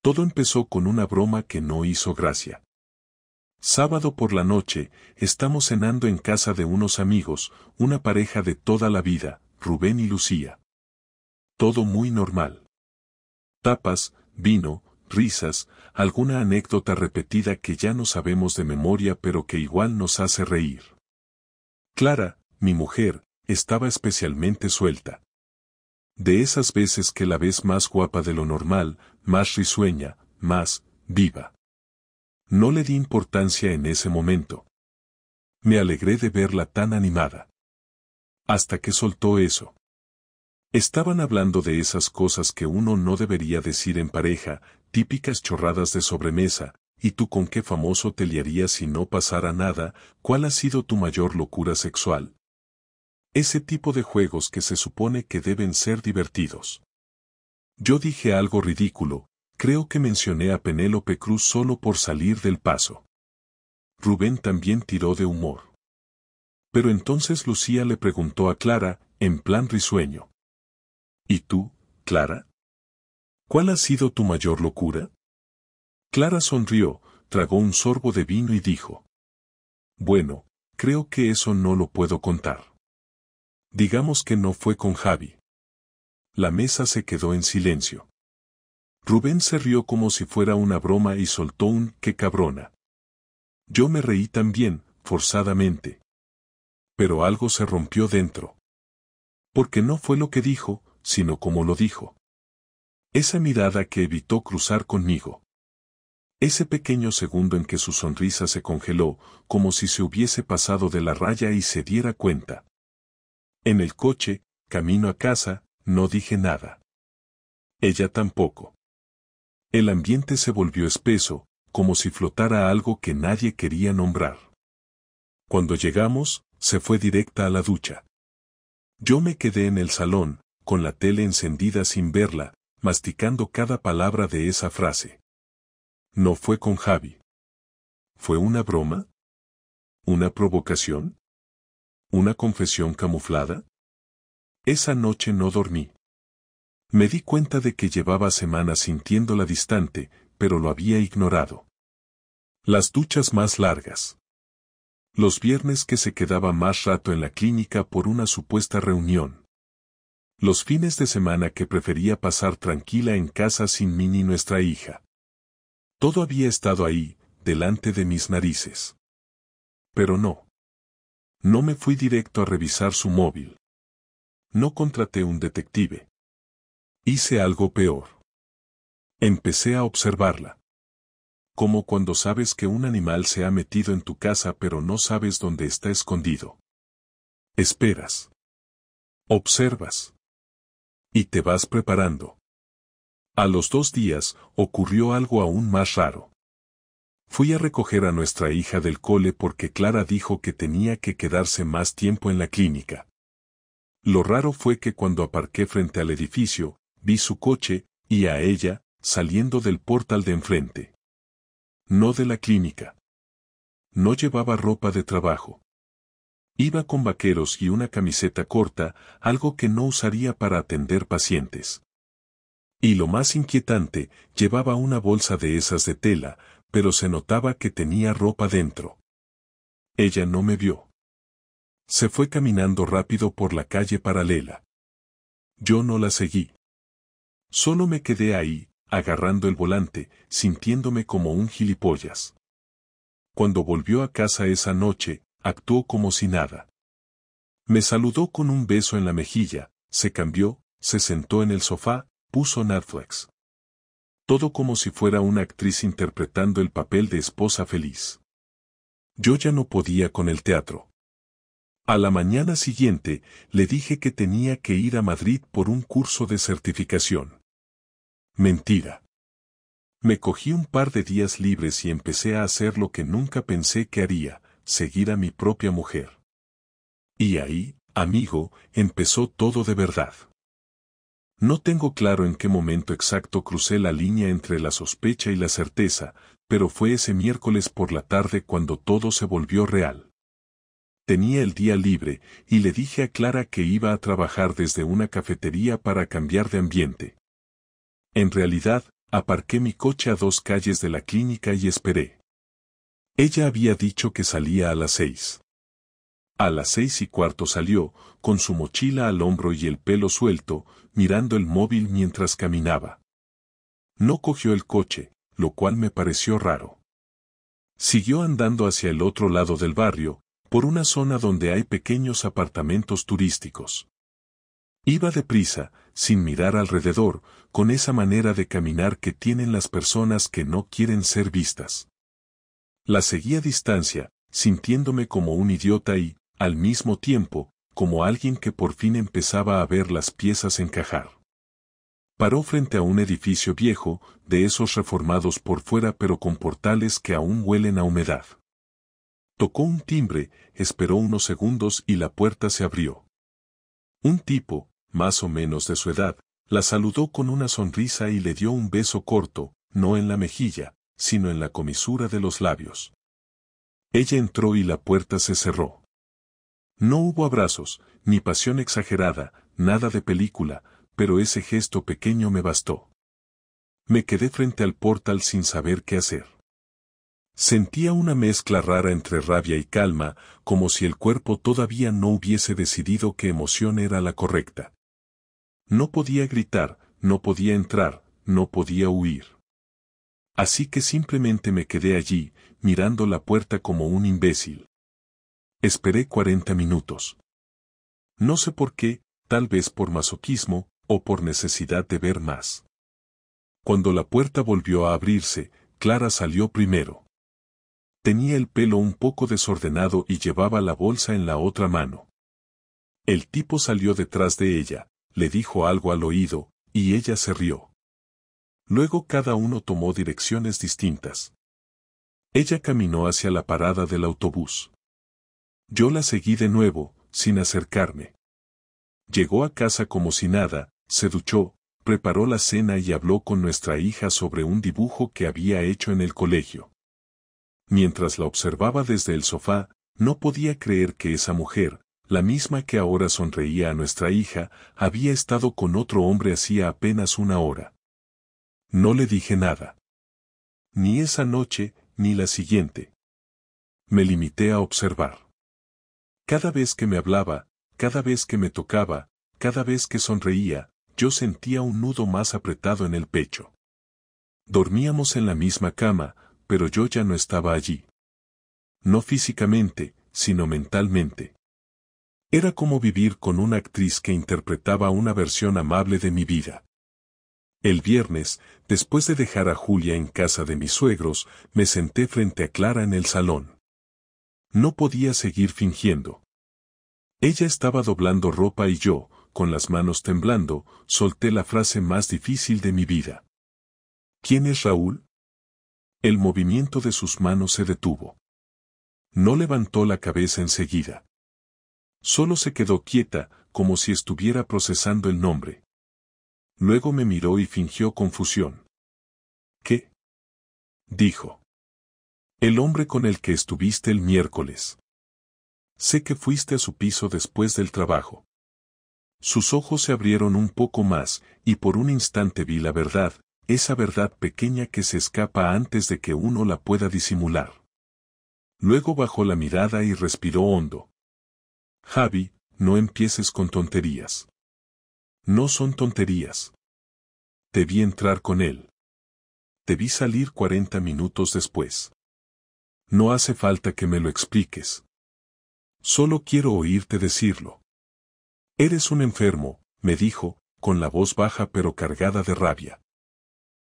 Todo empezó con una broma que no hizo gracia. Sábado por la noche, estamos cenando en casa de unos amigos, una pareja de toda la vida, Rubén y Lucía. Todo muy normal. Tapas, vino, risas, alguna anécdota repetida que ya no sabemos de memoria pero que igual nos hace reír. Clara, mi mujer, estaba especialmente suelta. De esas veces que la ves más guapa de lo normal, más risueña, más viva. No le di importancia en ese momento. Me alegré de verla tan animada. Hasta que soltó eso. Estaban hablando de esas cosas que uno no debería decir en pareja, típicas chorradas de sobremesa, ¿y tú con qué famoso te liarías si no pasara nada? ¿Cuál ha sido tu mayor locura sexual? Ese tipo de juegos que se supone que deben ser divertidos. Yo dije algo ridículo, creo que mencioné a Penélope Cruz solo por salir del paso. Rubén también tiró de humor. Pero entonces Lucía le preguntó a Clara, en plan risueño. ¿Y tú, Clara? ¿Cuál ha sido tu mayor locura? Clara sonrió, tragó un sorbo de vino y dijo. Bueno, creo que eso no lo puedo contar. Digamos que no fue con Javi. La mesa se quedó en silencio. Rubén se rió como si fuera una broma y soltó un «qué cabrona». Yo me reí también, forzadamente. Pero algo se rompió dentro. Porque no fue lo que dijo, sino como lo dijo. Esa mirada que evitó cruzar conmigo. Ese pequeño segundo en que su sonrisa se congeló, como si se hubiese pasado de la raya y se diera cuenta. En el coche, camino a casa, no dije nada. Ella tampoco. El ambiente se volvió espeso, como si flotara algo que nadie quería nombrar. Cuando llegamos, se fue directa a la ducha. Yo me quedé en el salón, con la tele encendida sin verla, masticando cada palabra de esa frase. No fue con Javi. ¿Fue una broma? ¿Una provocación? ¿Una confesión camuflada? Esa noche no dormí. Me di cuenta de que llevaba semanas sintiéndola distante, pero lo había ignorado. Las duchas más largas. Los viernes que se quedaba más rato en la clínica por una supuesta reunión. Los fines de semana que prefería pasar tranquila en casa sin mí ni nuestra hija. Todo había estado ahí, delante de mis narices. Pero no. No me fui directo a revisar su móvil. No contraté un detective. Hice algo peor. Empecé a observarla. Como cuando sabes que un animal se ha metido en tu casa pero no sabes dónde está escondido. Esperas. Observas. Y te vas preparando. A los 2 días, ocurrió algo aún más raro. Fui a recoger a nuestra hija del cole porque Clara dijo que tenía que quedarse más tiempo en la clínica. Lo raro fue que cuando aparqué frente al edificio, vi su coche, y a ella, saliendo del portal de enfrente. No de la clínica. No llevaba ropa de trabajo. Iba con vaqueros y una camiseta corta, algo que no usaría para atender pacientes. Y lo más inquietante, llevaba una bolsa de esas de tela, pero se notaba que tenía ropa dentro. Ella no me vio. Se fue caminando rápido por la calle paralela. Yo no la seguí. Solo me quedé ahí, agarrando el volante, sintiéndome como un gilipollas. Cuando volvió a casa esa noche, actuó como si nada. Me saludó con un beso en la mejilla, se cambió, se sentó en el sofá, puso Netflix. Todo como si fuera una actriz interpretando el papel de esposa feliz. Yo ya no podía con el teatro. A la mañana siguiente, le dije que tenía que ir a Madrid por un curso de certificación. Mentira. Me cogí un par de días libres y empecé a hacer lo que nunca pensé que haría, seguir a mi propia mujer. Y ahí, amigo, empezó todo de verdad. No tengo claro en qué momento exacto crucé la línea entre la sospecha y la certeza, pero fue ese miércoles por la tarde cuando todo se volvió real. Tenía el día libre, y le dije a Clara que iba a trabajar desde una cafetería para cambiar de ambiente. En realidad, Aparqué mi coche a 2 calles de la clínica y esperé. Ella había dicho que salía a las 6. A las 6:15 salió, con su mochila al hombro y el pelo suelto, mirando el móvil mientras caminaba. No cogió el coche, lo cual me pareció raro. Siguió andando hacia el otro lado del barrio, por una zona donde hay pequeños apartamentos turísticos. Iba deprisa, sin mirar alrededor, con esa manera de caminar que tienen las personas que no quieren ser vistas. La seguí a distancia, sintiéndome como un idiota y, al mismo tiempo, como alguien que por fin empezaba a ver las piezas encajar. Paró frente a un edificio viejo, de esos reformados por fuera pero con portales que aún huelen a humedad. Tocó un timbre, esperó unos segundos y la puerta se abrió. Un tipo, más o menos de su edad, la saludó con una sonrisa y le dio un beso corto, no en la mejilla, sino en la comisura de los labios. Ella entró y la puerta se cerró. No hubo abrazos, ni pasión exagerada, nada de película, pero ese gesto pequeño me bastó. Me quedé frente al portal sin saber qué hacer. Sentía una mezcla rara entre rabia y calma, como si el cuerpo todavía no hubiese decidido qué emoción era la correcta. No podía gritar, no podía entrar, no podía huir. Así que simplemente me quedé allí, mirando la puerta como un imbécil. Esperé 40 minutos. No sé por qué, tal vez por masoquismo, o por necesidad de ver más. Cuando la puerta volvió a abrirse, Clara salió primero. Tenía el pelo un poco desordenado y llevaba la bolsa en la otra mano. El tipo salió detrás de ella, le dijo algo al oído, y ella se rió. Luego cada uno tomó direcciones distintas. Ella caminó hacia la parada del autobús. Yo la seguí de nuevo, sin acercarme. Llegó a casa como si nada, se duchó, preparó la cena y habló con nuestra hija sobre un dibujo que había hecho en el colegio. Mientras la observaba desde el sofá, no podía creer que esa mujer, la misma que ahora sonreía a nuestra hija, había estado con otro hombre hacía apenas una hora. No le dije nada. Ni esa noche, ni la siguiente. Me limité a observar. Cada vez que me hablaba, cada vez que me tocaba, cada vez que sonreía, yo sentía un nudo más apretado en el pecho. Dormíamos en la misma cama, pero yo ya no estaba allí. No físicamente, sino mentalmente. Era como vivir con una actriz que interpretaba una versión amable de mi vida. El viernes, después de dejar a Julia en casa de mis suegros, me senté frente a Clara en el salón. No podía seguir fingiendo. Ella estaba doblando ropa y yo, con las manos temblando, solté la frase más difícil de mi vida. ¿Quién es Raúl? El movimiento de sus manos se detuvo. No levantó la cabeza enseguida. Solo se quedó quieta, como si estuviera procesando el nombre. Luego me miró y fingió confusión. ¿Qué? Dijo. El hombre con el que estuviste el miércoles. Sé que fuiste a su piso después del trabajo. Sus ojos se abrieron un poco más, y por un instante vi la verdad, esa verdad pequeña que se escapa antes de que uno la pueda disimular. Luego bajó la mirada y respiró hondo. Javi, no empieces con tonterías. No son tonterías. Te vi entrar con él. Te vi salir 40 minutos después. No hace falta que me lo expliques. Solo quiero oírte decirlo. Eres un enfermo, me dijo, con la voz baja pero cargada de rabia.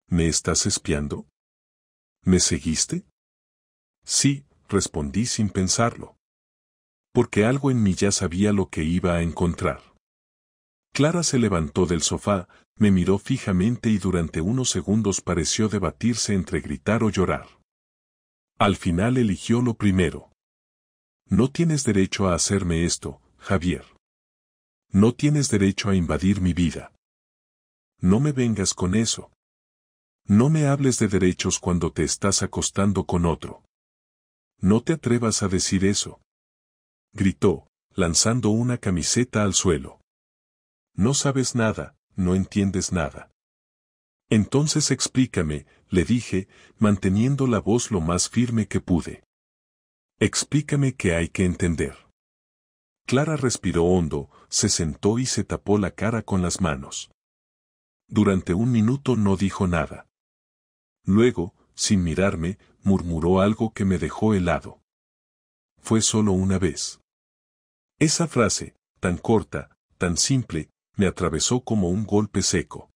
¿Me estás espiando? ¿Me seguiste? Sí, respondí sin pensarlo. Porque algo en mí ya sabía lo que iba a encontrar. Clara se levantó del sofá, me miró fijamente y durante unos segundos pareció debatirse entre gritar o llorar. Al final eligió lo primero. No tienes derecho a hacerme esto, Javier. No tienes derecho a invadir mi vida. No me vengas con eso. No me hables de derechos cuando te estás acostando con otro. No te atrevas a decir eso. Gritó, lanzando una camiseta al suelo. No sabes nada, no entiendes nada. Entonces explícame, le dije, manteniendo la voz lo más firme que pude. Explícame qué hay que entender. Clara respiró hondo, se sentó y se tapó la cara con las manos. Durante un minuto no dijo nada. Luego, sin mirarme, murmuró algo que me dejó helado. Fue solo una vez. Esa frase, tan corta, tan simple, me atravesó como un golpe seco.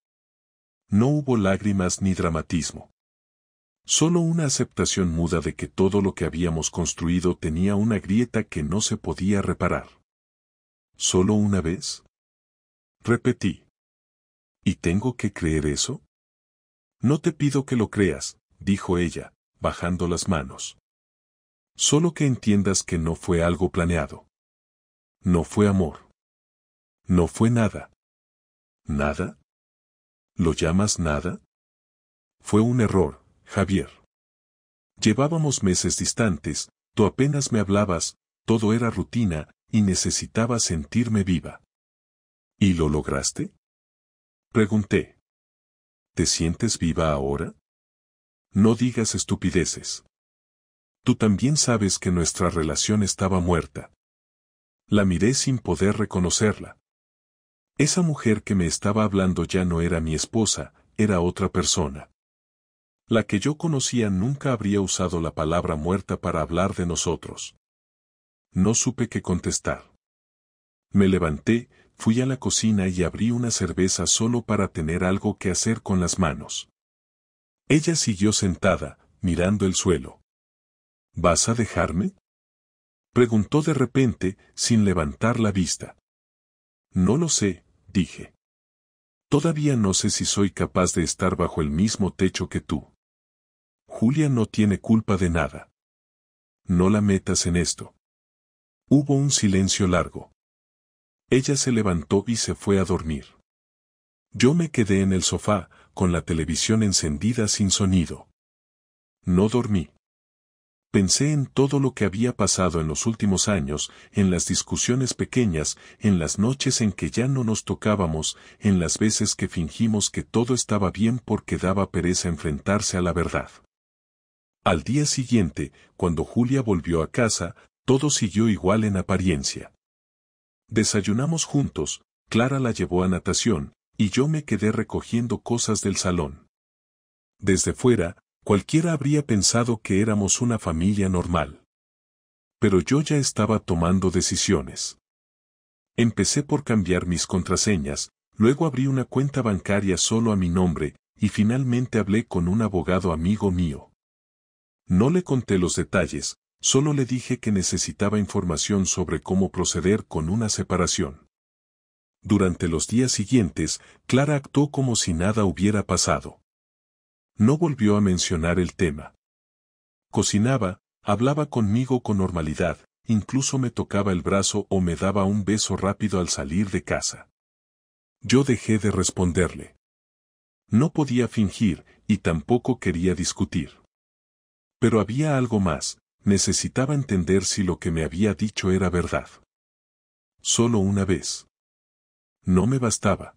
No hubo lágrimas ni dramatismo. Solo una aceptación muda de que todo lo que habíamos construido tenía una grieta que no se podía reparar. ¿Solo una vez? Repetí. ¿Y tengo que creer eso? No te pido que lo creas, dijo ella, bajando las manos. Solo que entiendas que no fue algo planeado. No fue amor. No fue nada. ¿Nada? ¿Lo llamas nada? Fue un error, Javier. Llevábamos meses distantes, tú apenas me hablabas, todo era rutina, y necesitaba sentirme viva. ¿Y lo lograste? Pregunté. ¿Te sientes viva ahora? No digas estupideces. Tú también sabes que nuestra relación estaba muerta. La miré sin poder reconocerla. Esa mujer que me estaba hablando ya no era mi esposa, era otra persona. La que yo conocía nunca habría usado la palabra muerta para hablar de nosotros. No supe qué contestar. Me levanté, fui a la cocina y abrí una cerveza solo para tener algo que hacer con las manos. Ella siguió sentada, mirando el suelo. ¿Vas a dejarme? Preguntó de repente, sin levantar la vista. No lo sé, dije. Todavía no sé si soy capaz de estar bajo el mismo techo que tú. Julia no tiene culpa de nada. No la metas en esto. Hubo un silencio largo. Ella se levantó y se fue a dormir. Yo me quedé en el sofá, con la televisión encendida sin sonido. No dormí. Pensé en todo lo que había pasado en los últimos años, en las discusiones pequeñas, en las noches en que ya no nos tocábamos, en las veces que fingimos que todo estaba bien porque daba pereza enfrentarse a la verdad. Al día siguiente, cuando Julia volvió a casa, todo siguió igual en apariencia. Desayunamos juntos, Clara la llevó a natación, y yo me quedé recogiendo cosas del salón. Desde fuera, cualquiera habría pensado que éramos una familia normal. Pero yo ya estaba tomando decisiones. Empecé por cambiar mis contraseñas, luego abrí una cuenta bancaria solo a mi nombre, y finalmente hablé con un abogado amigo mío. No le conté los detalles, solo le dije que necesitaba información sobre cómo proceder con una separación. Durante los días siguientes, Clara actuó como si nada hubiera pasado. No volvió a mencionar el tema. Cocinaba, hablaba conmigo con normalidad, incluso me tocaba el brazo o me daba un beso rápido al salir de casa. Yo dejé de responderle. No podía fingir, y tampoco quería discutir. Pero había algo más, necesitaba entender si lo que me había dicho era verdad. Solo una vez. No me bastaba.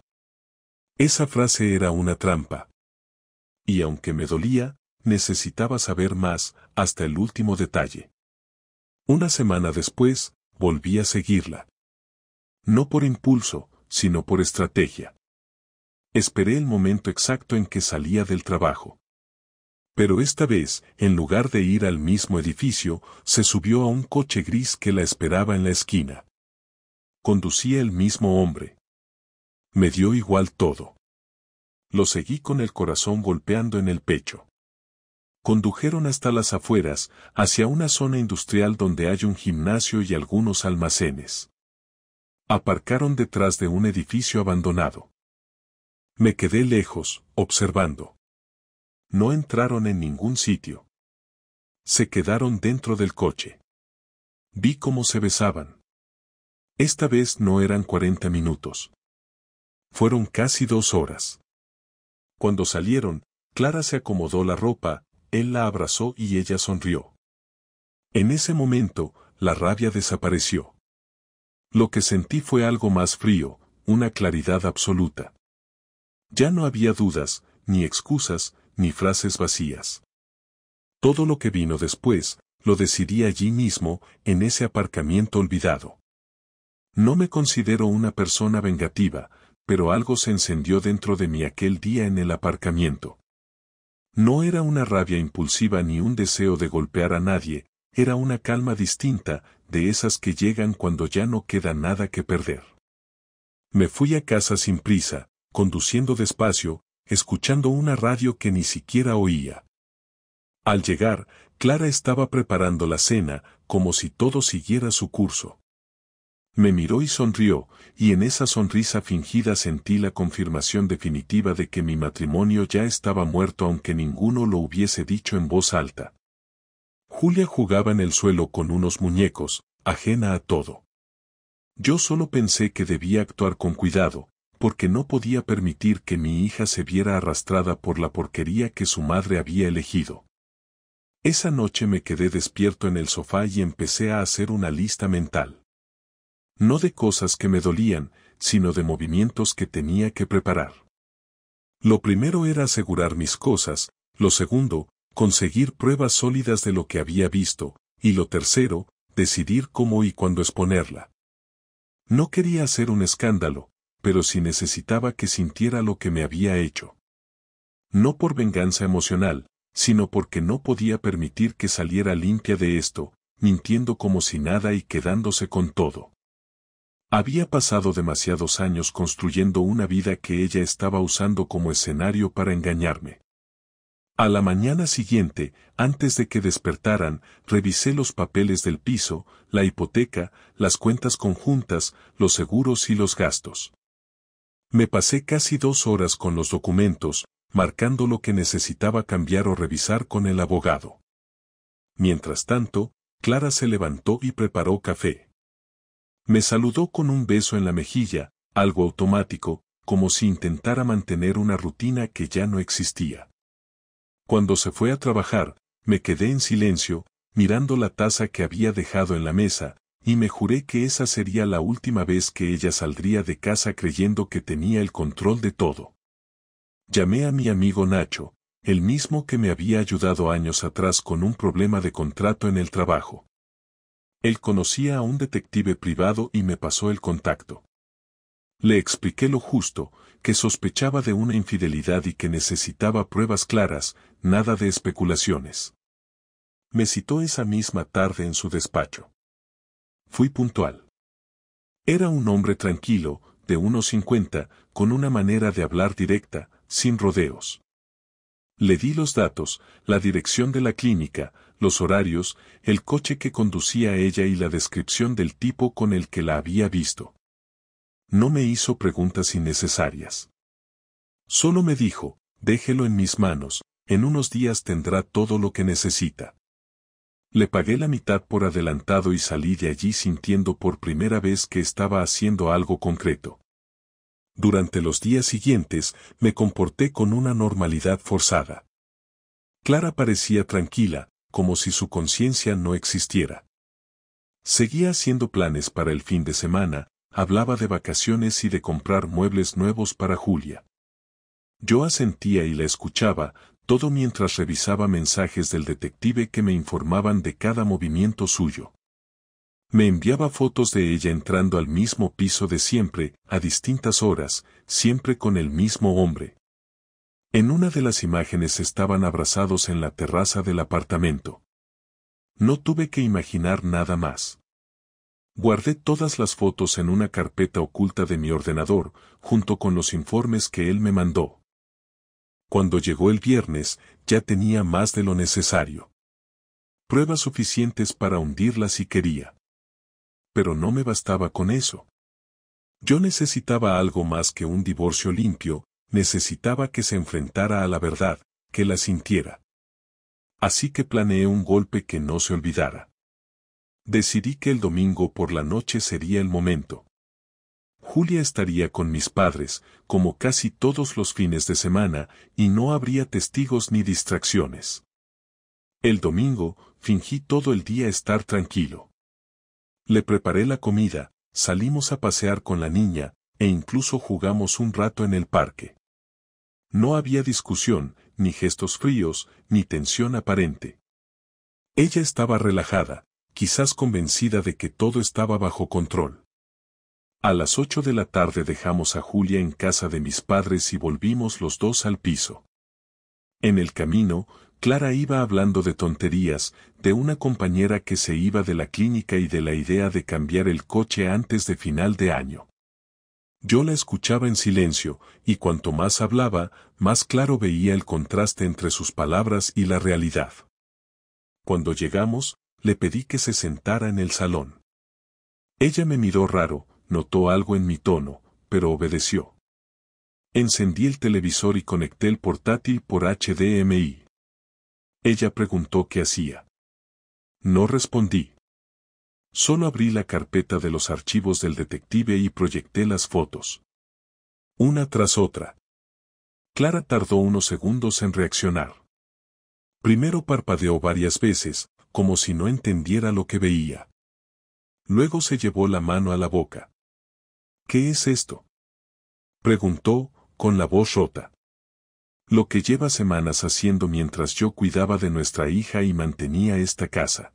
Esa frase era una trampa. Y aunque me dolía, necesitaba saber más, hasta el último detalle. Una semana después, volví a seguirla. No por impulso, sino por estrategia. Esperé el momento exacto en que salía del trabajo. Pero esta vez, en lugar de ir al mismo edificio, se subió a un coche gris que la esperaba en la esquina. Conducía el mismo hombre. Me dio igual todo. Lo seguí con el corazón golpeando en el pecho. Condujeron hasta las afueras, hacia una zona industrial donde hay un gimnasio y algunos almacenes. Aparcaron detrás de un edificio abandonado. Me quedé lejos, observando. No entraron en ningún sitio. Se quedaron dentro del coche. Vi cómo se besaban. Esta vez no eran 40 minutos. Fueron casi 2 horas. Cuando salieron, Clara se acomodó la ropa, él la abrazó y ella sonrió. En ese momento, la rabia desapareció. Lo que sentí fue algo más frío, una claridad absoluta. Ya no había dudas, ni excusas, ni frases vacías. Todo lo que vino después, lo decidí allí mismo, en ese aparcamiento olvidado. No me considero una persona vengativa, pero algo se encendió dentro de mí aquel día en el aparcamiento. No era una rabia impulsiva ni un deseo de golpear a nadie, era una calma distinta, de esas que llegan cuando ya no queda nada que perder. Me fui a casa sin prisa, conduciendo despacio, escuchando una radio que ni siquiera oía. Al llegar, Clara estaba preparando la cena, como si todo siguiera su curso. Me miró y sonrió, y en esa sonrisa fingida sentí la confirmación definitiva de que mi matrimonio ya estaba muerto aunque ninguno lo hubiese dicho en voz alta. Julia jugaba en el suelo con unos muñecos, ajena a todo. Yo solo pensé que debía actuar con cuidado, porque no podía permitir que mi hija se viera arrastrada por la porquería que su madre había elegido. Esa noche me quedé despierto en el sofá y empecé a hacer una lista mental. No de cosas que me dolían, sino de movimientos que tenía que preparar. Lo primero era asegurar mis cosas, lo segundo, conseguir pruebas sólidas de lo que había visto, y lo tercero, decidir cómo y cuándo exponerla. No quería hacer un escándalo, pero sí necesitaba que sintiera lo que me había hecho. No por venganza emocional, sino porque no podía permitir que saliera limpia de esto, mintiendo como si nada y quedándose con todo. Había pasado demasiados años construyendo una vida que ella estaba usando como escenario para engañarme. A la mañana siguiente, antes de que despertaran, revisé los papeles del piso, la hipoteca, las cuentas conjuntas, los seguros y los gastos. Me pasé casi 2 horas con los documentos, marcando lo que necesitaba cambiar o revisar con el abogado. Mientras tanto, Clara se levantó y preparó café. Me saludó con un beso en la mejilla, algo automático, como si intentara mantener una rutina que ya no existía. Cuando se fue a trabajar, me quedé en silencio, mirando la taza que había dejado en la mesa, y me juré que esa sería la última vez que ella saldría de casa creyendo que tenía el control de todo. Llamé a mi amigo Nacho, el mismo que me había ayudado años atrás con un problema de contrato en el trabajo. Él conocía a un detective privado y me pasó el contacto. Le expliqué lo justo, que sospechaba de una infidelidad y que necesitaba pruebas claras, nada de especulaciones. Me citó esa misma tarde en su despacho. Fui puntual. Era un hombre tranquilo, de unos 50, con una manera de hablar directa, sin rodeos. Le di los datos, la dirección de la clínica, los horarios, el coche que conducía ella y la descripción del tipo con el que la había visto. No me hizo preguntas innecesarias. Solo me dijo, déjelo en mis manos, en unos días tendrá todo lo que necesita. Le pagué la mitad por adelantado y salí de allí sintiendo por primera vez que estaba haciendo algo concreto. Durante los días siguientes, me comporté con una normalidad forzada. Clara parecía tranquila, como si su conciencia no existiera. Seguía haciendo planes para el fin de semana, hablaba de vacaciones y de comprar muebles nuevos para Julia. Yo asentía y la escuchaba, todo mientras revisaba mensajes del detective que me informaban de cada movimiento suyo. Me enviaba fotos de ella entrando al mismo piso de siempre, a distintas horas, siempre con el mismo hombre. En una de las imágenes estaban abrazados en la terraza del apartamento. No tuve que imaginar nada más. Guardé todas las fotos en una carpeta oculta de mi ordenador, junto con los informes que él me mandó. Cuando llegó el viernes, ya tenía más de lo necesario. Pruebas suficientes para hundirla si quería. Pero no me bastaba con eso. Yo necesitaba algo más que un divorcio limpio, necesitaba que se enfrentara a la verdad, que la sintiera. Así que planeé un golpe que no se olvidara. Decidí que el domingo por la noche sería el momento. Julia estaría con mis padres, como casi todos los fines de semana, y no habría testigos ni distracciones. El domingo, fingí todo el día estar tranquilo. Le preparé la comida, salimos a pasear con la niña, e incluso jugamos un rato en el parque. No había discusión, ni gestos fríos, ni tensión aparente. Ella estaba relajada, quizás convencida de que todo estaba bajo control. A las 8 de la tarde dejamos a Julia en casa de mis padres y volvimos los dos al piso. En el camino, Clara iba hablando de tonterías, de una compañera que se iba de la clínica y de la idea de cambiar el coche antes de final de año. Yo la escuchaba en silencio, y cuanto más hablaba, más claro veía el contraste entre sus palabras y la realidad. Cuando llegamos, le pedí que se sentara en el salón. Ella me miró raro, notó algo en mi tono, pero obedeció. Encendí el televisor y conecté el portátil por HDMI. Ella preguntó qué hacía. No respondí. Solo abrí la carpeta de los archivos del detective y proyecté las fotos. Una tras otra. Clara tardó unos segundos en reaccionar. Primero parpadeó varias veces, como si no entendiera lo que veía. Luego se llevó la mano a la boca. ¿Qué es esto?, preguntó, con la voz rota. Lo que lleva semanas haciendo mientras yo cuidaba de nuestra hija y mantenía esta casa.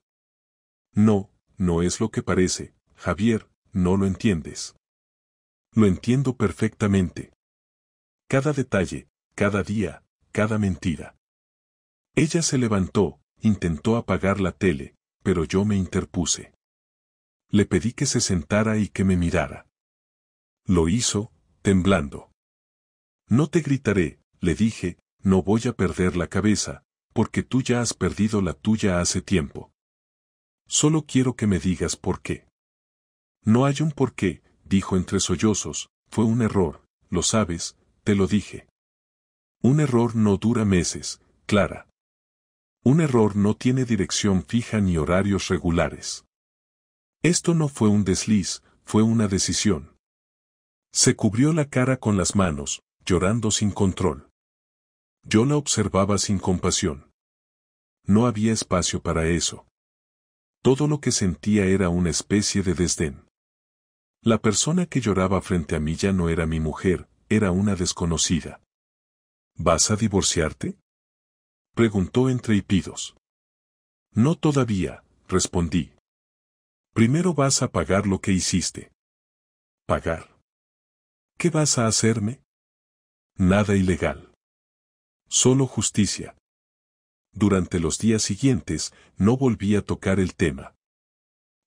No, no es lo que parece, Javier, no lo entiendes. Lo entiendo perfectamente. Cada detalle, cada día, cada mentira. Ella se levantó, intentó apagar la tele, pero yo me interpuse. Le pedí que se sentara y que me mirara. Lo hizo, temblando. No te gritaré, le dije, no voy a perder la cabeza, porque tú ya has perdido la tuya hace tiempo. Solo quiero que me digas por qué. No hay un por qué, dijo entre sollozos, fue un error, lo sabes, te lo dije. Un error no dura meses, Clara. Un error no tiene dirección fija ni horarios regulares. Esto no fue un desliz, fue una decisión. Se cubrió la cara con las manos, llorando sin control. Yo la observaba sin compasión. No había espacio para eso. Todo lo que sentía era una especie de desdén. La persona que lloraba frente a mí ya no era mi mujer, era una desconocida. ¿Vas a divorciarte?, preguntó entre hipidos. No todavía, respondí. Primero vas a pagar lo que hiciste. ¿Pagar? ¿Qué vas a hacerme? Nada ilegal. Solo justicia. Durante los días siguientes, no volví a tocar el tema.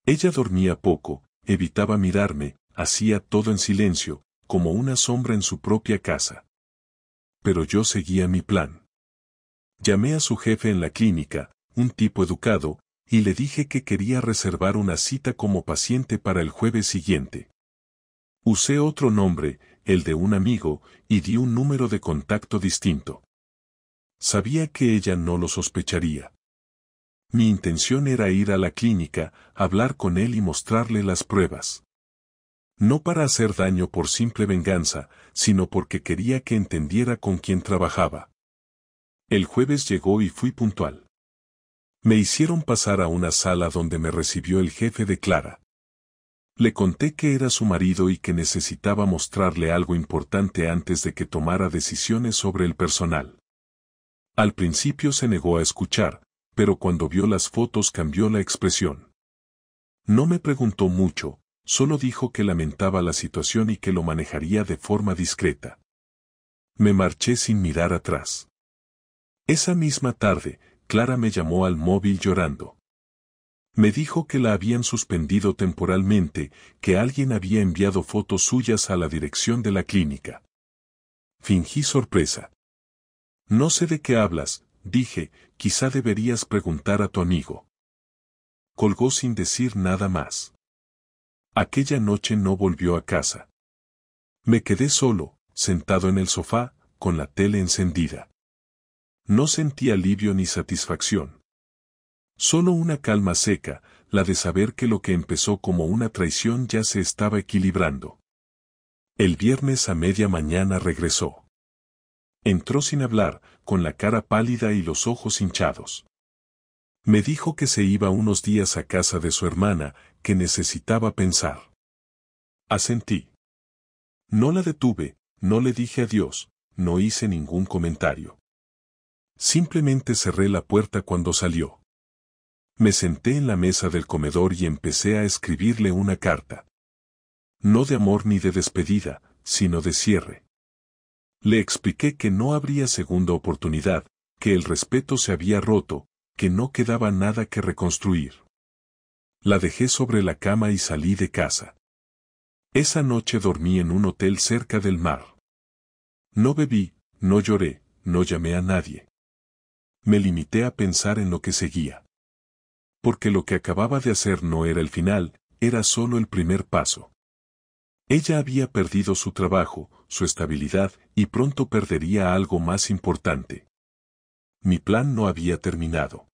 Ella dormía poco, evitaba mirarme, hacía todo en silencio, como una sombra en su propia casa. Pero yo seguía mi plan. Llamé a su jefe en la clínica, un tipo educado, y le dije que quería reservar una cita como paciente para el jueves siguiente. Usé otro nombre, el de un amigo, y di un número de contacto distinto. Sabía que ella no lo sospecharía. Mi intención era ir a la clínica, hablar con él y mostrarle las pruebas. No para hacer daño por simple venganza, sino porque quería que entendiera con quién trabajaba. El jueves llegó y fui puntual. Me hicieron pasar a una sala donde me recibió el jefe de Clara. Le conté que era su marido y que necesitaba mostrarle algo importante antes de que tomara decisiones sobre el personal. Al principio se negó a escuchar, pero cuando vio las fotos cambió la expresión. No me preguntó mucho, solo dijo que lamentaba la situación y que lo manejaría de forma discreta. Me marché sin mirar atrás. Esa misma tarde, Clara me llamó al móvil llorando. Me dijo que la habían suspendido temporalmente, que alguien había enviado fotos suyas a la dirección de la clínica. Fingí sorpresa. No sé de qué hablas, dije, quizá deberías preguntar a tu amigo. Colgó sin decir nada más. Aquella noche no volvió a casa. Me quedé solo, sentado en el sofá, con la tele encendida. No sentí alivio ni satisfacción. Solo una calma seca, la de saber que lo que empezó como una traición ya se estaba equilibrando. El viernes a media mañana regresó. Entró sin hablar, con la cara pálida y los ojos hinchados. Me dijo que se iba unos días a casa de su hermana, que necesitaba pensar. Asentí. No la detuve, no le dije adiós, no hice ningún comentario. Simplemente cerré la puerta cuando salió. Me senté en la mesa del comedor y empecé a escribirle una carta. No de amor ni de despedida, sino de cierre. Le expliqué que no habría segunda oportunidad, que el respeto se había roto, que no quedaba nada que reconstruir. La dejé sobre la cama y salí de casa. Esa noche dormí en un hotel cerca del mar. No bebí, no lloré, no llamé a nadie. Me limité a pensar en lo que seguía. Porque lo que acababa de hacer no era el final, era solo el primer paso. Ella había perdido su trabajo, su estabilidad, y pronto perdería algo más importante. Mi plan no había terminado.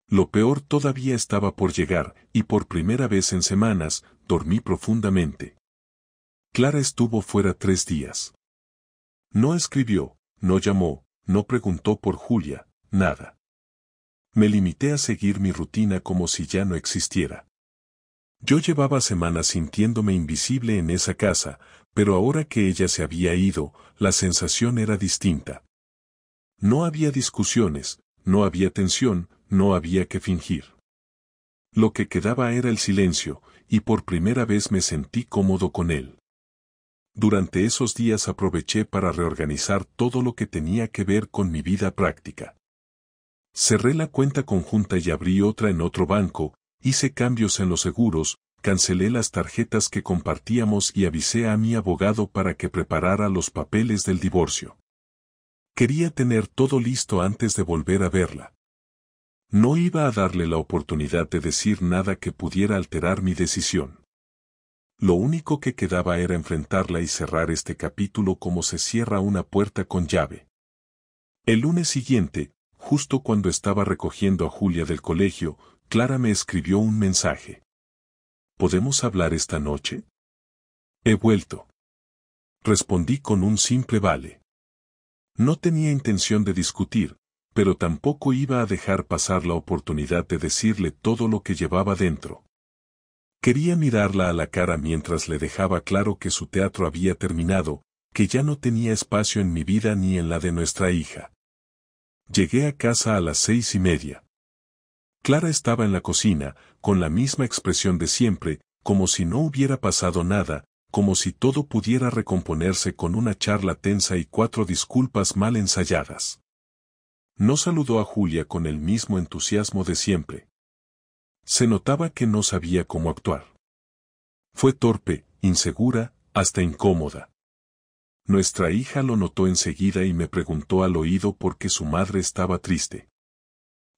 Lo peor todavía estaba por llegar, y por primera vez en semanas, dormí profundamente. Clara estuvo fuera 3 días. No escribió, no llamó, no preguntó por Julia, nada. Me limité a seguir mi rutina como si ya no existiera. Yo llevaba semanas sintiéndome invisible en esa casa, pero ahora que ella se había ido, la sensación era distinta. No había discusiones, no había tensión, no había que fingir. Lo que quedaba era el silencio, y por primera vez me sentí cómodo con él. Durante esos días aproveché para reorganizar todo lo que tenía que ver con mi vida práctica. Cerré la cuenta conjunta y abrí otra en otro banco, hice cambios en los seguros, cancelé las tarjetas que compartíamos y avisé a mi abogado para que preparara los papeles del divorcio. Quería tener todo listo antes de volver a verla. No iba a darle la oportunidad de decir nada que pudiera alterar mi decisión. Lo único que quedaba era enfrentarla y cerrar este capítulo como se cierra una puerta con llave. El lunes siguiente, justo cuando estaba recogiendo a Julia del colegio, Clara me escribió un mensaje. ¿Podemos hablar esta noche? He vuelto. Respondí con un simple vale. No tenía intención de discutir, pero tampoco iba a dejar pasar la oportunidad de decirle todo lo que llevaba dentro. Quería mirarla a la cara mientras le dejaba claro que su teatro había terminado, que ya no tenía espacio en mi vida ni en la de nuestra hija. Llegué a casa a las 6:30. Clara estaba en la cocina, con la misma expresión de siempre, como si no hubiera pasado nada, como si todo pudiera recomponerse con una charla tensa y 4 disculpas mal ensayadas. No saludó a Julia con el mismo entusiasmo de siempre. Se notaba que no sabía cómo actuar. Fue torpe, insegura, hasta incómoda. Nuestra hija lo notó enseguida y me preguntó al oído por qué su madre estaba triste.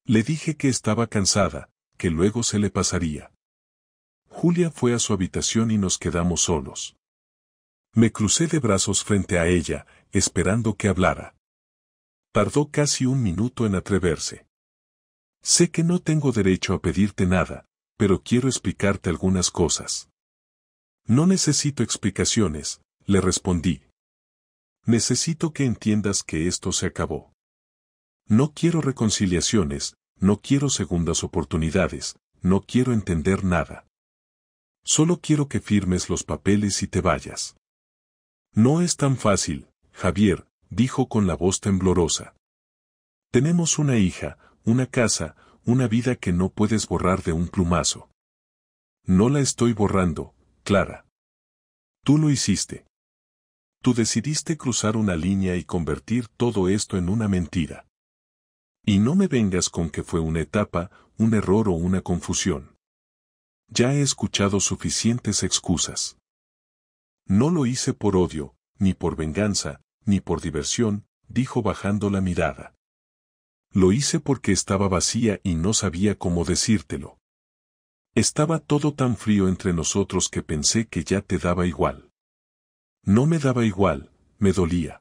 Le dije que estaba cansada, que luego se le pasaría. Julia fue a su habitación y nos quedamos solos. Me crucé de brazos frente a ella, esperando que hablara. Tardó casi 1 minuto en atreverse. Sé que no tengo derecho a pedirte nada, pero quiero explicarte algunas cosas. No necesito explicaciones, le respondí. Necesito que entiendas que esto se acabó. No quiero reconciliaciones, no quiero segundas oportunidades, no quiero entender nada. Solo quiero que firmes los papeles y te vayas. No es tan fácil, Javier, dijo con la voz temblorosa. Tenemos una hija, una casa, una vida que no puedes borrar de un plumazo. No la estoy borrando, Clara. Tú lo hiciste. Tú decidiste cruzar una línea y convertir todo esto en una mentira. Y no me vengas con que fue una etapa, un error o una confusión. Ya he escuchado suficientes excusas. No lo hice por odio, ni por venganza, ni por diversión, dijo bajando la mirada. Lo hice porque estaba vacía y no sabía cómo decírtelo. Estaba todo tan frío entre nosotros que pensé que ya te daba igual. No me daba igual, me dolía.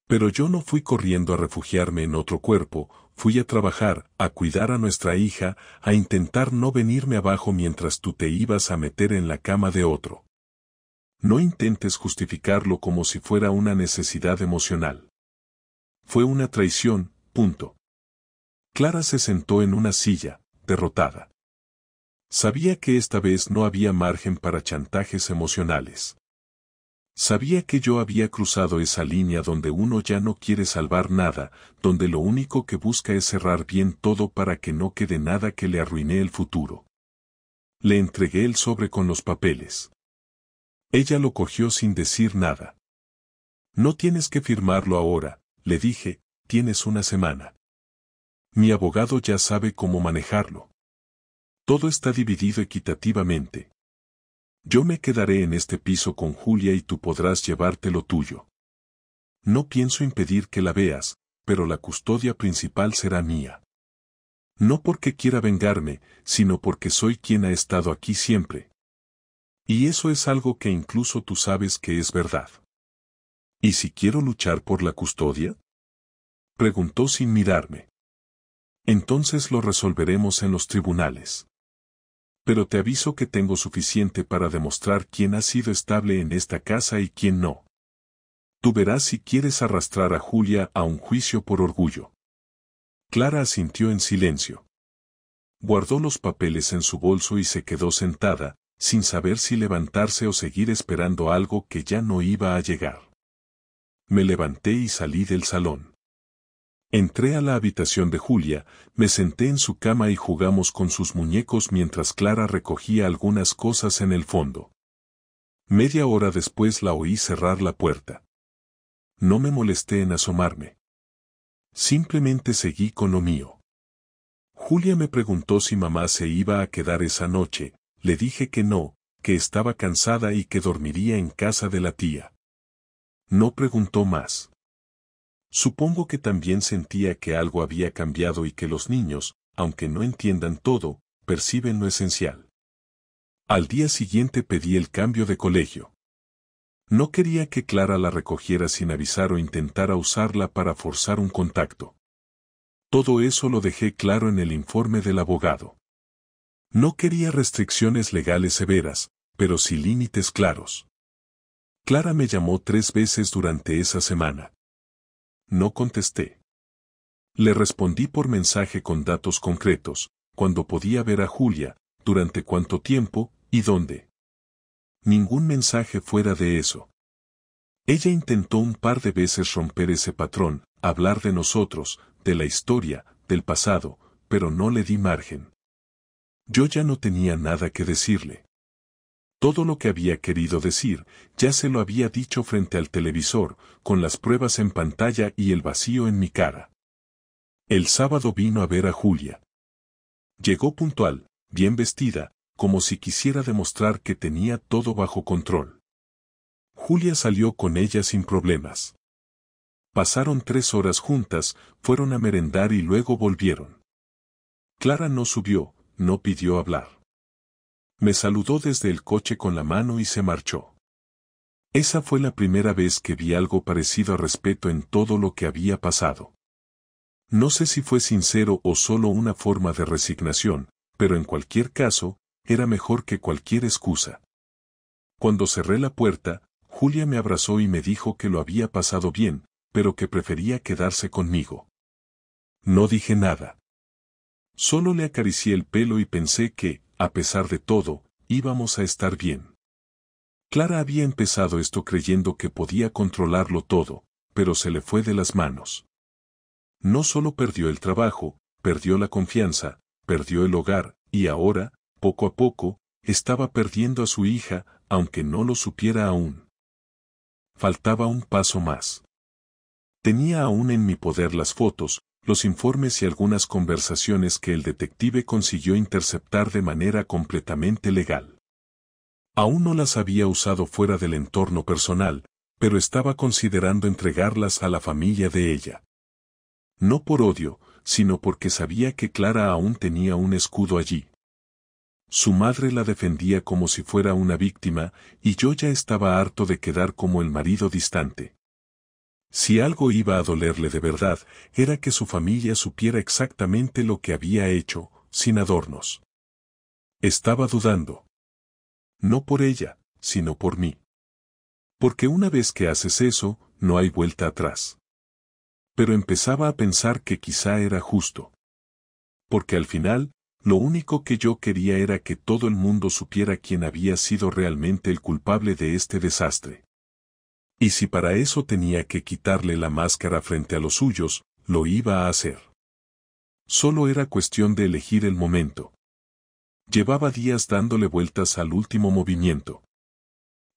Pero yo no fui corriendo a refugiarme en otro cuerpo, fui a trabajar, a cuidar a nuestra hija, a intentar no venirme abajo mientras tú te ibas a meter en la cama de otro. No intentes justificarlo como si fuera una necesidad emocional. Fue una traición, punto. Clara se sentó en una silla, derrotada. Sabía que esta vez no había margen para chantajes emocionales. Sabía que yo había cruzado esa línea donde uno ya no quiere salvar nada, donde lo único que busca es cerrar bien todo para que no quede nada que le arruine el futuro. Le entregué el sobre con los papeles. Ella lo cogió sin decir nada. No tienes que firmarlo ahora, le dije, tienes una semana. Mi abogado ya sabe cómo manejarlo. Todo está dividido equitativamente. Yo me quedaré en este piso con Julia y tú podrás llevarte lo tuyo. No pienso impedir que la veas, pero la custodia principal será mía. No porque quiera vengarme, sino porque soy quien ha estado aquí siempre. Y eso es algo que incluso tú sabes que es verdad. ¿Y si quiero luchar por la custodia? Preguntó sin mirarme. Entonces lo resolveremos en los tribunales. Pero te aviso que tengo suficiente para demostrar quién ha sido estable en esta casa y quién no. Tú verás si quieres arrastrar a Julia a un juicio por orgullo. Clara asintió en silencio. Guardó los papeles en su bolso y se quedó sentada, sin saber si levantarse o seguir esperando algo que ya no iba a llegar. Me levanté y salí del salón. Entré a la habitación de Julia, me senté en su cama y jugamos con sus muñecos mientras Clara recogía algunas cosas en el fondo. Media hora después la oí cerrar la puerta. No me molesté en asomarme. Simplemente seguí con lo mío. Julia me preguntó si mamá se iba a quedar esa noche, le dije que no, que estaba cansada y que dormiría en casa de la tía. No preguntó más. Supongo que también sentía que algo había cambiado y que los niños, aunque no entiendan todo, perciben lo esencial. Al día siguiente pedí el cambio de colegio. No quería que Clara la recogiera sin avisar o intentara usarla para forzar un contacto. Todo eso lo dejé claro en el informe del abogado. No quería restricciones legales severas, pero sí límites claros. Clara me llamó 3 veces durante esa semana. No contesté. Le respondí por mensaje con datos concretos, cuándo podía ver a Julia, durante cuánto tiempo, y dónde. Ningún mensaje fuera de eso. Ella intentó un par de veces romper ese patrón, hablar de nosotros, de la historia, del pasado, pero no le di margen. Yo ya no tenía nada que decirle. Todo lo que había querido decir, ya se lo había dicho frente al televisor, con las pruebas en pantalla y el vacío en mi cara. El sábado vino a ver a Julia. Llegó puntual, bien vestida, como si quisiera demostrar que tenía todo bajo control. Julia salió con ella sin problemas. Pasaron 3 horas juntas, fueron a merendar y luego volvieron. Clara no subió, no pidió hablar. Me saludó desde el coche con la mano y se marchó. Esa fue la primera vez que vi algo parecido a respeto en todo lo que había pasado. No sé si fue sincero o solo una forma de resignación, pero en cualquier caso, era mejor que cualquier excusa. Cuando cerré la puerta, Julia me abrazó y me dijo que lo había pasado bien, pero que prefería quedarse conmigo. No dije nada. Solo le acaricié el pelo y pensé que, a pesar de todo, íbamos a estar bien. Clara había empezado esto creyendo que podía controlarlo todo, pero se le fue de las manos. No solo perdió el trabajo, perdió la confianza, perdió el hogar, y ahora, poco a poco, estaba perdiendo a su hija, aunque no lo supiera aún. Faltaba un paso más. Tenía aún en mi poder las fotos, los informes y algunas conversaciones que el detective consiguió interceptar de manera completamente legal. Aún no las había usado fuera del entorno personal, pero estaba considerando entregarlas a la familia de ella. No por odio, sino porque sabía que Clara aún tenía un escudo allí. Su madre la defendía como si fuera una víctima, y yo ya estaba harto de quedar como el marido distante. Si algo iba a dolerle de verdad, era que su familia supiera exactamente lo que había hecho, sin adornos. Estaba dudando. No por ella, sino por mí. Porque una vez que haces eso, no hay vuelta atrás. Pero empezaba a pensar que quizá era justo. Porque al final, lo único que yo quería era que todo el mundo supiera quién había sido realmente el culpable de este desastre. Y si para eso tenía que quitarle la máscara frente a los suyos, lo iba a hacer. Solo era cuestión de elegir el momento. Llevaba días dándole vueltas al último movimiento.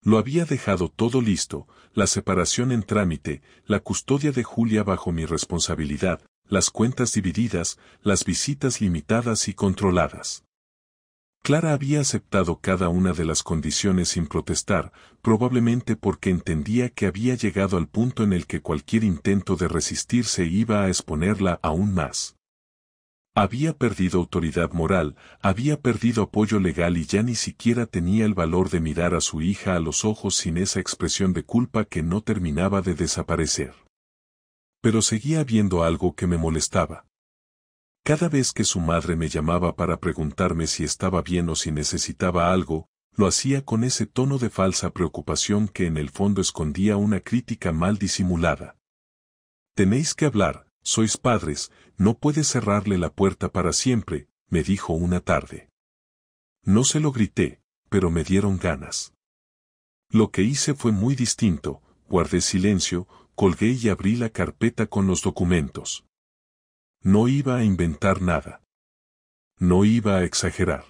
Lo había dejado todo listo, la separación en trámite, la custodia de Julia bajo mi responsabilidad, las cuentas divididas, las visitas limitadas y controladas. Clara había aceptado cada una de las condiciones sin protestar, probablemente porque entendía que había llegado al punto en el que cualquier intento de resistirse iba a exponerla aún más. Había perdido autoridad moral, había perdido apoyo legal y ya ni siquiera tenía el valor de mirar a su hija a los ojos sin esa expresión de culpa que no terminaba de desaparecer. Pero seguía habiendo algo que me molestaba. Cada vez que su madre me llamaba para preguntarme si estaba bien o si necesitaba algo, lo hacía con ese tono de falsa preocupación que en el fondo escondía una crítica mal disimulada. Tenéis que hablar, sois padres, no puedes cerrarle la puerta para siempre, me dijo una tarde. No se lo grité, pero me dieron ganas. Lo que hice fue muy distinto, guardé silencio, colgué y abrí la carpeta con los documentos. No iba a inventar nada. No iba a exagerar.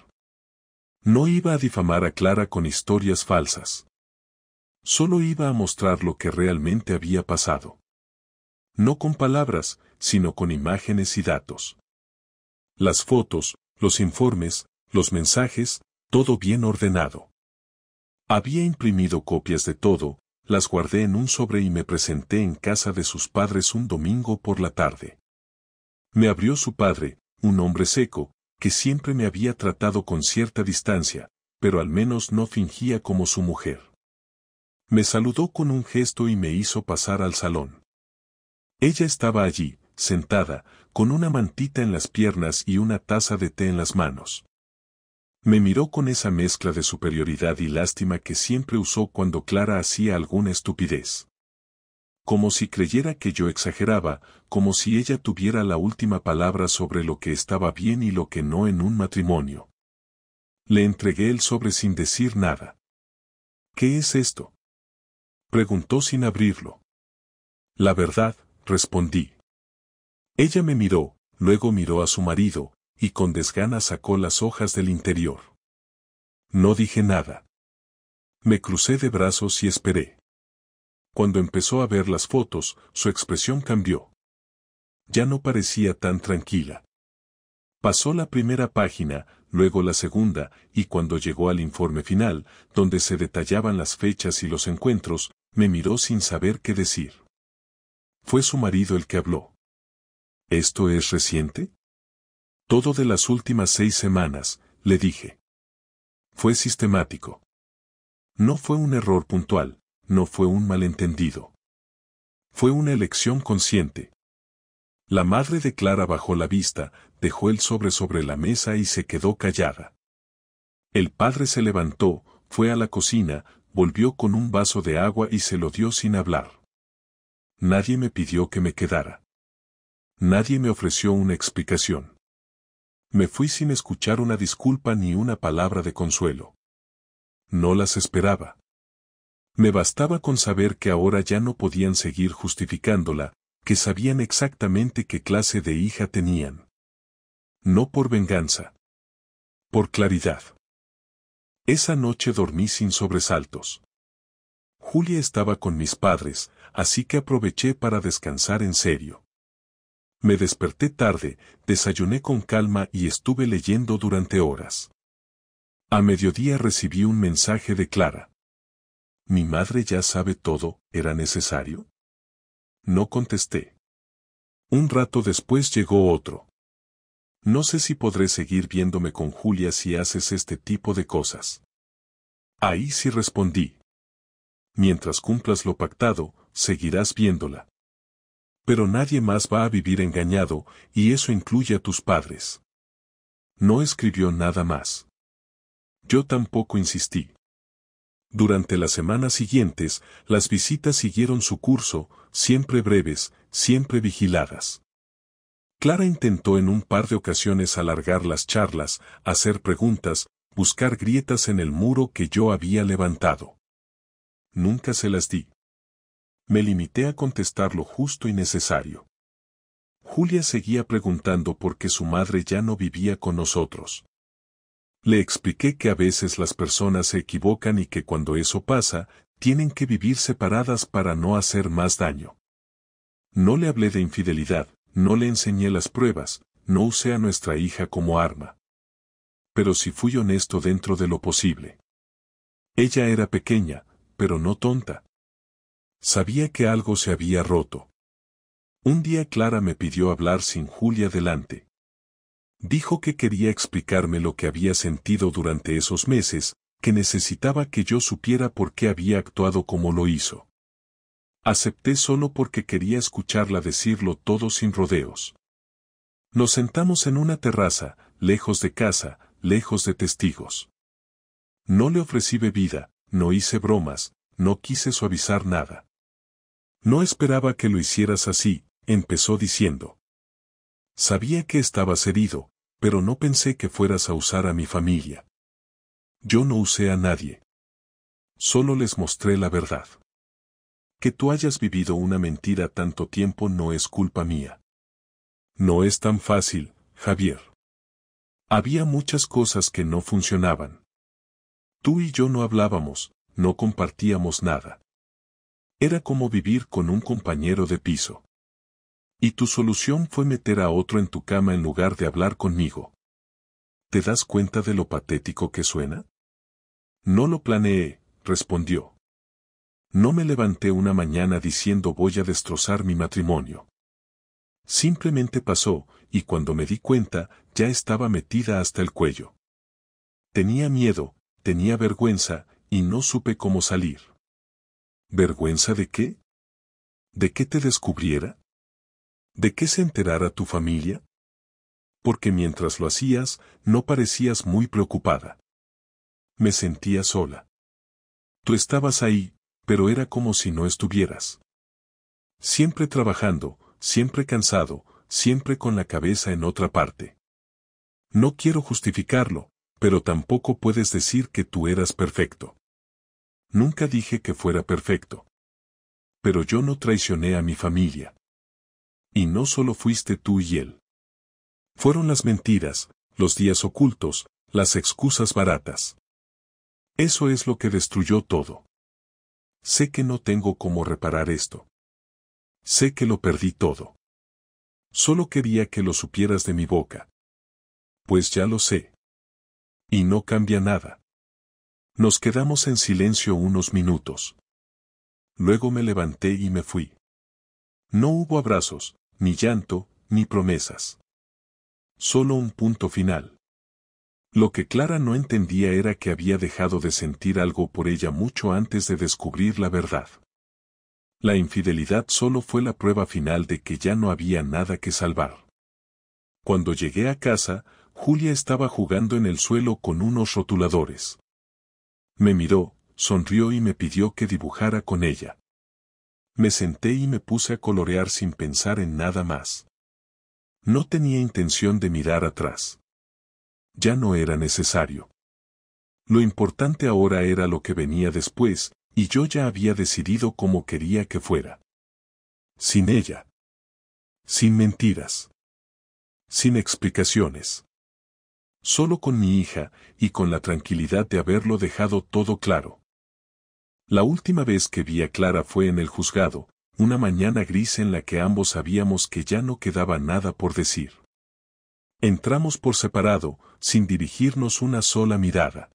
No iba a difamar a Clara con historias falsas. Solo iba a mostrar lo que realmente había pasado. No con palabras, sino con imágenes y datos. Las fotos, los informes, los mensajes, todo bien ordenado. Había imprimido copias de todo, las guardé en un sobre y me presenté en casa de sus padres un domingo por la tarde. Me abrió su padre, un hombre seco, que siempre me había tratado con cierta distancia, pero al menos no fingía como su mujer. Me saludó con un gesto y me hizo pasar al salón. Ella estaba allí, sentada, con una mantita en las piernas y una taza de té en las manos. Me miró con esa mezcla de superioridad y lástima que siempre usó cuando Clara hacía alguna estupidez. Como si creyera que yo exageraba, como si ella tuviera la última palabra sobre lo que estaba bien y lo que no en un matrimonio. Le entregué el sobre sin decir nada. ¿Qué es esto?, preguntó sin abrirlo. La verdad, respondí. Ella me miró, luego miró a su marido, y con desgana sacó las hojas del interior. No dije nada. Me crucé de brazos y esperé. Cuando empezó a ver las fotos, su expresión cambió. Ya no parecía tan tranquila. Pasó la primera página, luego la segunda, y cuando llegó al informe final, donde se detallaban las fechas y los encuentros, me miró sin saber qué decir. Fue su marido el que habló. ¿Esto es reciente? Todo de las últimas 6 semanas, le dije. Fue sistemático. No fue un error puntual, no fue un malentendido. Fue una elección consciente. La madre de Clara bajó la vista, dejó el sobre la mesa y se quedó callada. El padre se levantó, fue a la cocina, volvió con un vaso de agua y se lo dio sin hablar. Nadie me pidió que me quedara. Nadie me ofreció una explicación. Me fui sin escuchar una disculpa ni una palabra de consuelo. No las esperaba. Me bastaba con saber que ahora ya no podían seguir justificándola, que sabían exactamente qué clase de hija tenían. No por venganza. Por claridad. Esa noche dormí sin sobresaltos. Julia estaba con mis padres, así que aproveché para descansar en serio. Me desperté tarde, desayuné con calma y estuve leyendo durante horas. A mediodía recibí un mensaje de Clara. ¿Mi madre ya sabe todo, era necesario? No contesté. Un rato después llegó otro. No sé si podré seguir viéndome con Julia si haces este tipo de cosas. Ahí sí respondí. Mientras cumplas lo pactado, seguirás viéndola. Pero nadie más va a vivir engañado, y eso incluye a tus padres. No escribió nada más. Yo tampoco insistí. Durante las semanas siguientes, las visitas siguieron su curso, siempre breves, siempre vigiladas. Clara intentó en un par de ocasiones alargar las charlas, hacer preguntas, buscar grietas en el muro que yo había levantado. Nunca se las di. Me limité a contestar lo justo y necesario. Julia seguía preguntando por qué su madre ya no vivía con nosotros. Le expliqué que a veces las personas se equivocan y que cuando eso pasa, tienen que vivir separadas para no hacer más daño. No le hablé de infidelidad, no le enseñé las pruebas, no usé a nuestra hija como arma. Pero sí fui honesto dentro de lo posible. Ella era pequeña, pero no tonta. Sabía que algo se había roto. Un día Clara me pidió hablar sin Julia delante. Dijo que quería explicarme lo que había sentido durante esos meses, que necesitaba que yo supiera por qué había actuado como lo hizo. Acepté solo porque quería escucharla decirlo todo sin rodeos. Nos sentamos en una terraza, lejos de casa, lejos de testigos. No le ofrecí bebida, no hice bromas, no quise suavizar nada. No esperaba que lo hicieras así, empezó diciendo. Sabía que estabas herido, pero no pensé que fueras a usar a mi familia. Yo no usé a nadie. Solo les mostré la verdad. Que tú hayas vivido una mentira tanto tiempo no es culpa mía. No es tan fácil, Javier. Había muchas cosas que no funcionaban. Tú y yo no hablábamos, no compartíamos nada. Era como vivir con un compañero de piso. Y tu solución fue meter a otro en tu cama en lugar de hablar conmigo. ¿Te das cuenta de lo patético que suena? No lo planeé, respondió. No me levanté una mañana diciendo voy a destrozar mi matrimonio. Simplemente pasó, y cuando me di cuenta, ya estaba metida hasta el cuello. Tenía miedo, tenía vergüenza, y no supe cómo salir. ¿Vergüenza de qué? ¿De qué te descubriera? ¿De qué se enterara tu familia? Porque mientras lo hacías, no parecías muy preocupada. Me sentía sola. Tú estabas ahí, pero era como si no estuvieras. Siempre trabajando, siempre cansado, siempre con la cabeza en otra parte. No quiero justificarlo, pero tampoco puedes decir que tú eras perfecto. Nunca dije que fuera perfecto. Pero yo no traicioné a mi familia. Y no solo fuiste tú y él. Fueron las mentiras, los días ocultos, las excusas baratas. Eso es lo que destruyó todo. Sé que no tengo cómo reparar esto. Sé que lo perdí todo. Solo quería que lo supieras de mi boca. Pues ya lo sé. Y no cambia nada. Nos quedamos en silencio unos minutos. Luego me levanté y me fui. No hubo abrazos, ni llanto, ni promesas. Solo un punto final. Lo que Clara no entendía era que había dejado de sentir algo por ella mucho antes de descubrir la verdad. La infidelidad solo fue la prueba final de que ya no había nada que salvar. Cuando llegué a casa, Julia estaba jugando en el suelo con unos rotuladores. Me miró, sonrió y me pidió que dibujara con ella. Me senté y me puse a colorear sin pensar en nada más. No tenía intención de mirar atrás. Ya no era necesario. Lo importante ahora era lo que venía después, y yo ya había decidido cómo quería que fuera. Sin ella. Sin mentiras. Sin explicaciones. Solo con mi hija, y con la tranquilidad de haberlo dejado todo claro. La última vez que vi a Clara fue en el juzgado, una mañana gris en la que ambos sabíamos que ya no quedaba nada por decir. Entramos por separado, sin dirigirnos una sola mirada.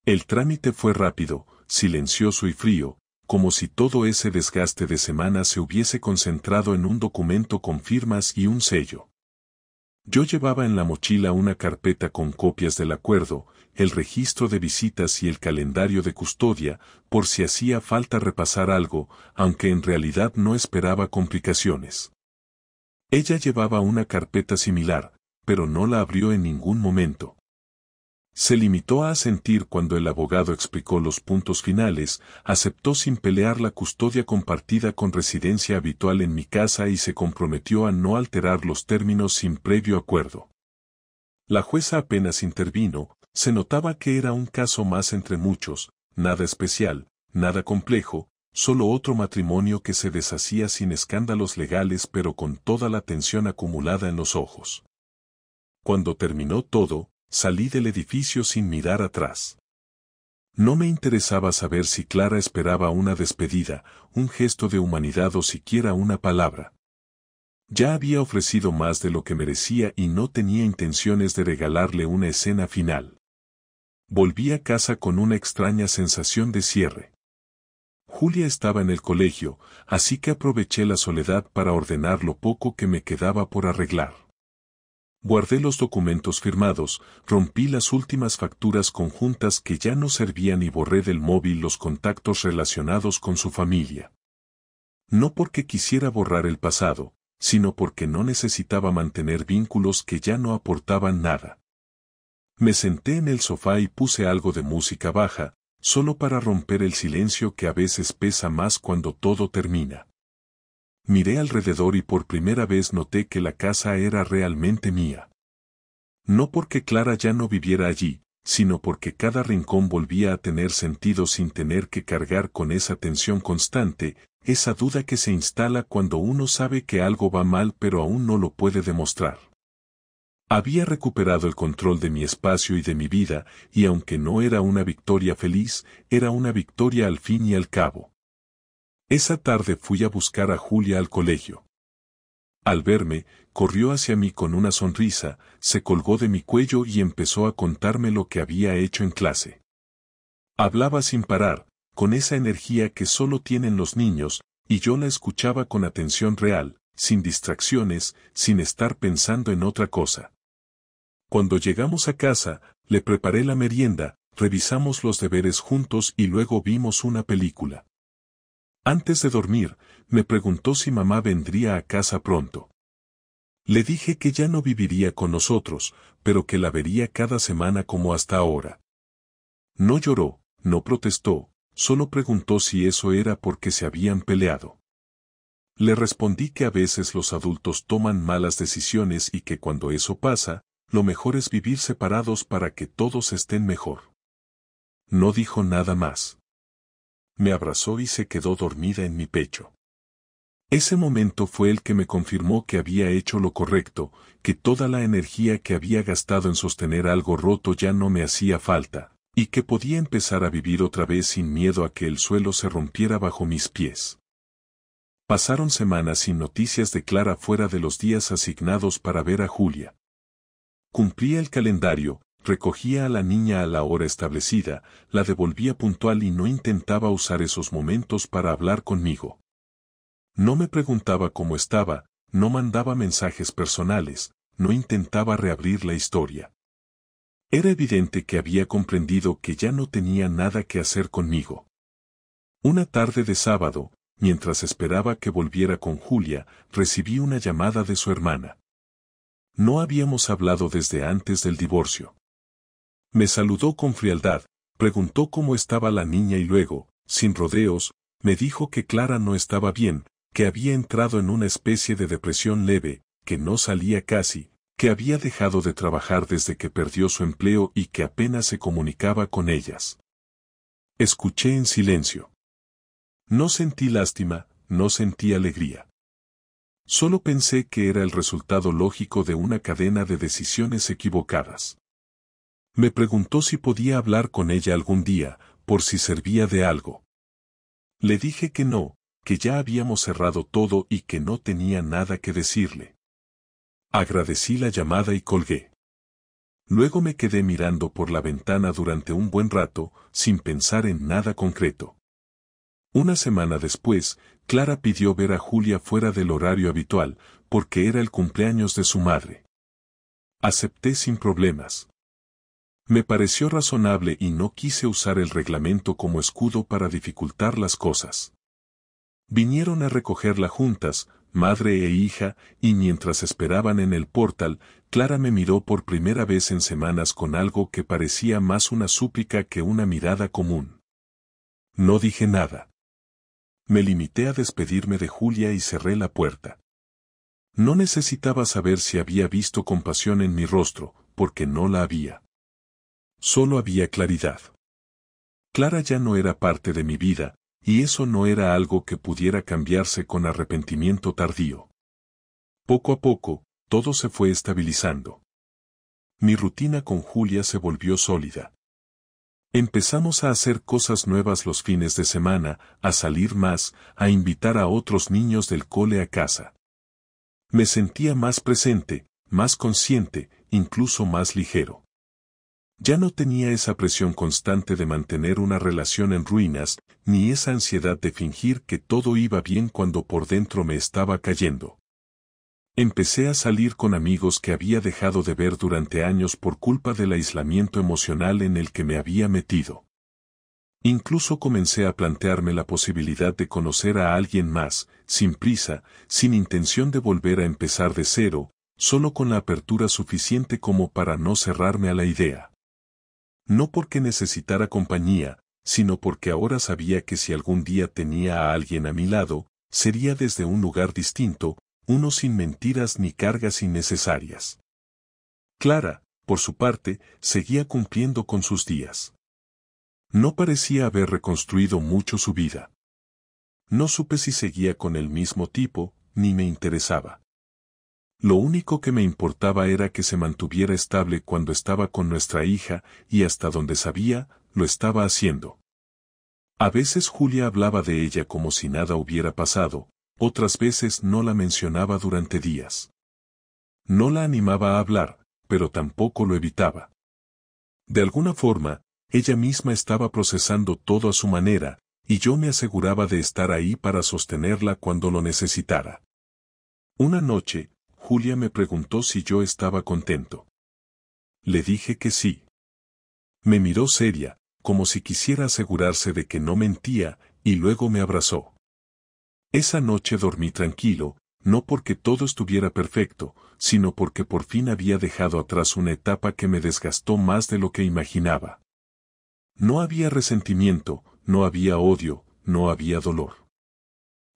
El trámite fue rápido, silencioso y frío, como si todo ese desgaste de semanas se hubiese concentrado en un documento con firmas y un sello. Yo llevaba en la mochila una carpeta con copias del acuerdo, el registro de visitas y el calendario de custodia, por si hacía falta repasar algo, aunque en realidad no esperaba complicaciones. Ella llevaba una carpeta similar, pero no la abrió en ningún momento. Se limitó a asentir cuando el abogado explicó los puntos finales, aceptó sin pelear la custodia compartida con residencia habitual en mi casa y se comprometió a no alterar los términos sin previo acuerdo. La jueza apenas intervino, se notaba que era un caso más entre muchos, nada especial, nada complejo, solo otro matrimonio que se deshacía sin escándalos legales pero con toda la tensión acumulada en los ojos. Cuando terminó todo, salí del edificio sin mirar atrás. No me interesaba saber si Clara esperaba una despedida, un gesto de humanidad o siquiera una palabra. Ya había ofrecido más de lo que merecía y no tenía intenciones de regalarle una escena final. Volví a casa con una extraña sensación de cierre. Julia estaba en el colegio, así que aproveché la soledad para ordenar lo poco que me quedaba por arreglar. Guardé los documentos firmados, rompí las últimas facturas conjuntas que ya no servían y borré del móvil los contactos relacionados con su familia. No porque quisiera borrar el pasado, sino porque no necesitaba mantener vínculos que ya no aportaban nada. Me senté en el sofá y puse algo de música baja, solo para romper el silencio que a veces pesa más cuando todo termina. Miré alrededor y por primera vez noté que la casa era realmente mía. No porque Clara ya no viviera allí, sino porque cada rincón volvía a tener sentido sin tener que cargar con esa tensión constante, esa duda que se instala cuando uno sabe que algo va mal pero aún no lo puede demostrar. Había recuperado el control de mi espacio y de mi vida, y aunque no era una victoria feliz, era una victoria al fin y al cabo. Esa tarde fui a buscar a Julia al colegio. Al verme, corrió hacia mí con una sonrisa, se colgó de mi cuello y empezó a contarme lo que había hecho en clase. Hablaba sin parar, con esa energía que solo tienen los niños, y yo la escuchaba con atención real, sin distracciones, sin estar pensando en otra cosa. Cuando llegamos a casa, le preparé la merienda, revisamos los deberes juntos y luego vimos una película. Antes de dormir, me preguntó si mamá vendría a casa pronto. Le dije que ya no viviría con nosotros, pero que la vería cada semana como hasta ahora. No lloró, no protestó, solo preguntó si eso era porque se habían peleado. Le respondí que a veces los adultos toman malas decisiones y que cuando eso pasa, lo mejor es vivir separados para que todos estén mejor. No dijo nada más. Me abrazó y se quedó dormida en mi pecho. Ese momento fue el que me confirmó que había hecho lo correcto, que toda la energía que había gastado en sostener algo roto ya no me hacía falta, y que podía empezar a vivir otra vez sin miedo a que el suelo se rompiera bajo mis pies. Pasaron semanas sin noticias de Clara fuera de los días asignados para ver a Julia. Cumplía el calendario, recogía a la niña a la hora establecida, la devolvía puntual y no intentaba usar esos momentos para hablar conmigo. No me preguntaba cómo estaba, no mandaba mensajes personales, no intentaba reabrir la historia. Era evidente que había comprendido que ya no tenía nada que hacer conmigo. Una tarde de sábado, mientras esperaba que volviera con Julia, recibí una llamada de su hermana. No habíamos hablado desde antes del divorcio. Me saludó con frialdad, preguntó cómo estaba la niña y luego, sin rodeos, me dijo que Clara no estaba bien, que había entrado en una especie de depresión leve, que no salía casi, que había dejado de trabajar desde que perdió su empleo y que apenas se comunicaba con ellas. Escuché en silencio. No sentí lástima, no sentí alegría. Solo pensé que era el resultado lógico de una cadena de decisiones equivocadas. Me preguntó si podía hablar con ella algún día, por si servía de algo. Le dije que no, que ya habíamos cerrado todo y que no tenía nada que decirle. Agradecí la llamada y colgué. Luego me quedé mirando por la ventana durante un buen rato, sin pensar en nada concreto. Una semana después, Clara pidió ver a Julia fuera del horario habitual, porque era el cumpleaños de su madre. Acepté sin problemas. Me pareció razonable y no quise usar el reglamento como escudo para dificultar las cosas. Vinieron a recogerla juntas, madre e hija, y mientras esperaban en el portal, Clara me miró por primera vez en semanas con algo que parecía más una súplica que una mirada común. No dije nada. Me limité a despedirme de Julia y cerré la puerta. No necesitaba saber si había visto compasión en mi rostro, porque no la había. Solo había claridad. Clara ya no era parte de mi vida, y eso no era algo que pudiera cambiarse con arrepentimiento tardío. Poco a poco, todo se fue estabilizando. Mi rutina con Julia se volvió sólida. Empezamos a hacer cosas nuevas los fines de semana, a salir más, a invitar a otros niños del cole a casa. Me sentía más presente, más consciente, incluso más ligero. Ya no tenía esa presión constante de mantener una relación en ruinas, ni esa ansiedad de fingir que todo iba bien cuando por dentro me estaba cayendo. Empecé a salir con amigos que había dejado de ver durante años por culpa del aislamiento emocional en el que me había metido. Incluso comencé a plantearme la posibilidad de conocer a alguien más, sin prisa, sin intención de volver a empezar de cero, solo con la apertura suficiente como para no cerrarme a la idea. No porque necesitara compañía, sino porque ahora sabía que si algún día tenía a alguien a mi lado, sería desde un lugar distinto, uno sin mentiras ni cargas innecesarias. Clara, por su parte, seguía cumpliendo con sus días. No parecía haber reconstruido mucho su vida. No supe si seguía con el mismo tipo, ni me interesaba. Lo único que me importaba era que se mantuviera estable cuando estaba con nuestra hija, y hasta donde sabía, lo estaba haciendo. A veces Julia hablaba de ella como si nada hubiera pasado, otras veces no la mencionaba durante días. No la animaba a hablar, pero tampoco lo evitaba. De alguna forma, ella misma estaba procesando todo a su manera, y yo me aseguraba de estar ahí para sostenerla cuando lo necesitara. Una noche, Julia me preguntó si yo estaba contento. Le dije que sí. Me miró seria, como si quisiera asegurarse de que no mentía, y luego me abrazó. Esa noche dormí tranquilo, no porque todo estuviera perfecto, sino porque por fin había dejado atrás una etapa que me desgastó más de lo que imaginaba. No había resentimiento, no había odio, no había dolor.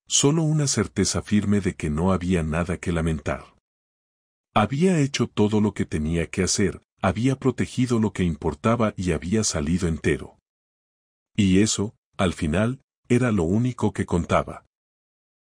Solo una certeza firme de que no había nada que lamentar. Había hecho todo lo que tenía que hacer, había protegido lo que importaba y había salido entero. Y eso, al final, era lo único que contaba.